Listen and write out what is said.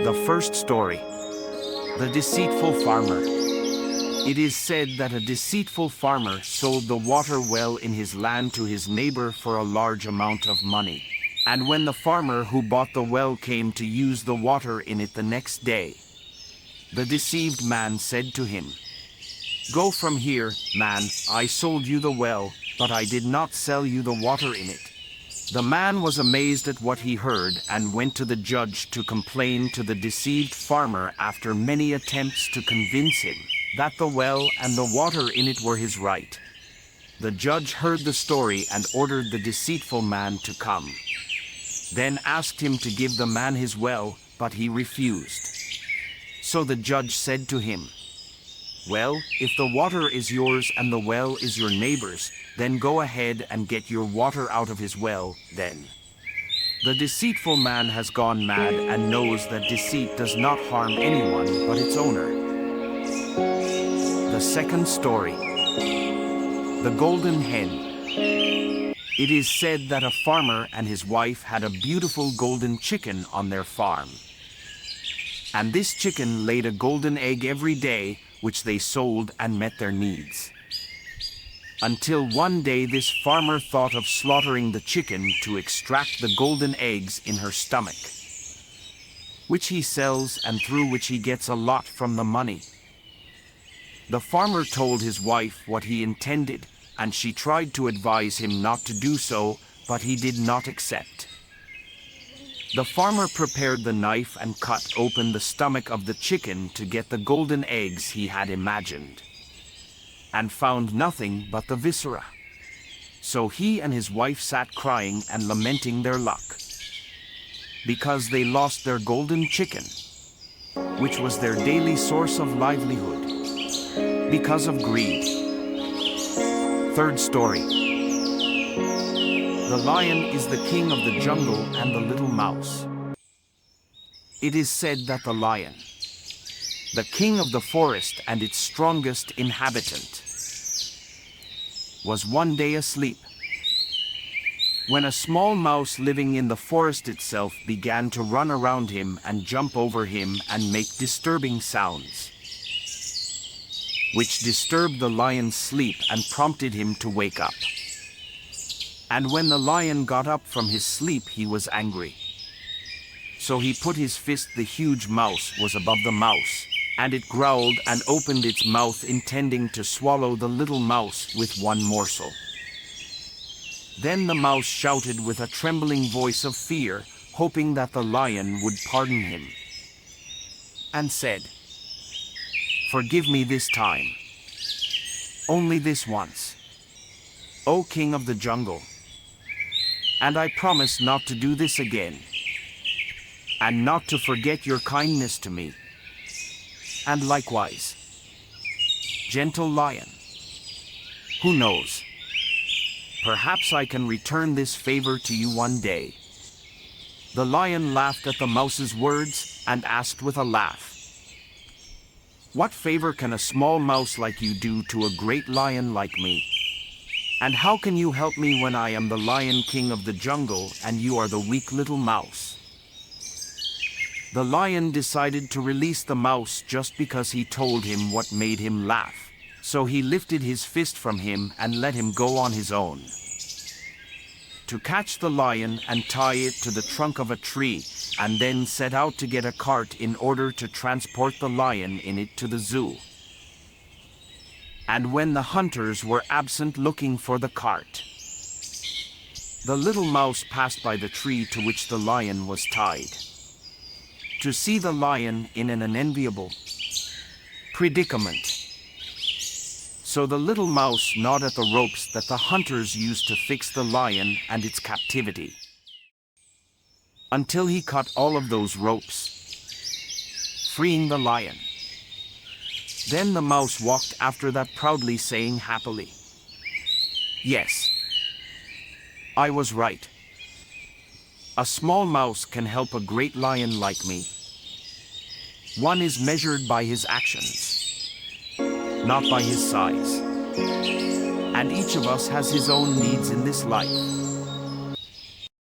The first story. The deceitful farmer. It is said that a deceitful farmer sold the water well in his land to his neighbor for a large amount of money. And when the farmer who bought the well came to use the water in it the next day, the deceived man said to him, "Go from here, man, I sold you the well, but I did not sell you the water in it." The man was amazed at what he heard and went to the judge to complain to the deceived farmer after many attempts to convince him that the well and the water in it were his right. The judge heard the story and ordered the deceitful man to come. Then asked him to give the man his well, but he refused. So the judge said to him, "Well, if the water is yours and the well is your neighbor's, then go ahead and get your water out of his well, then." The deceitful man has gone mad and knows that deceit does not harm anyone but its owner. The second story. The golden hen. It is said that a farmer and his wife had a beautiful golden chicken on their farm. And this chicken laid a golden egg every day, which they sold and met their needs. Until one day this farmer thought of slaughtering the chicken to extract the golden eggs in her stomach, which he sells and through which he gets a lot from the money. The farmer told his wife what he intended, and she tried to advise him not to do so, but he did not accept. The farmer prepared the knife and cut open the stomach of the chicken to get the golden eggs he had imagined, and found nothing but the viscera. So he and his wife sat crying and lamenting their luck, because they lost their golden chicken, which was their daily source of livelihood, because of greed. Third story. The lion is the king of the jungle and the little mouse. It is said that the lion, the king of the forest and its strongest inhabitant, was one day asleep, when a small mouse living in the forest itself began to run around him and jump over him and make disturbing sounds, which disturbed the lion's sleep and prompted him to wake up. And when the lion got up from his sleep, he was angry. So he put his fist. The huge mouse was above the mouse, and it growled and opened its mouth, intending to swallow the little mouse with one morsel. Then the mouse shouted with a trembling voice of fear, hoping that the lion would pardon him, and said, "Forgive me this time. Only this once, O king of the jungle. And I promise not to do this again, and not to forget your kindness to me. And likewise, gentle lion, who knows? Perhaps I can return this favor to you one day." The lion laughed at the mouse's words and asked with a laugh, "What favor can a small mouse like you do to a great lion like me? And how can you help me when I am the lion king of the jungle and you are the weak little mouse?" The lion decided to release the mouse just because he told him what made him laugh. So he lifted his fist from him and let him go on his own, to catch the lion and tie it to the trunk of a tree, and then set out to get a cart in order to transport the lion in it to the zoo. And when the hunters were absent looking for the cart, the little mouse passed by the tree to which the lion was tied, to see the lion in an unenviable predicament. So the little mouse gnawed at the ropes that the hunters used to fix the lion and its captivity, until he cut all of those ropes, freeing the lion. Then the mouse walked after that proudly, saying happily, "Yes, I was right. A small mouse can help a great lion like me. One is measured by his actions, not by his size. And each of us has his own needs in this life.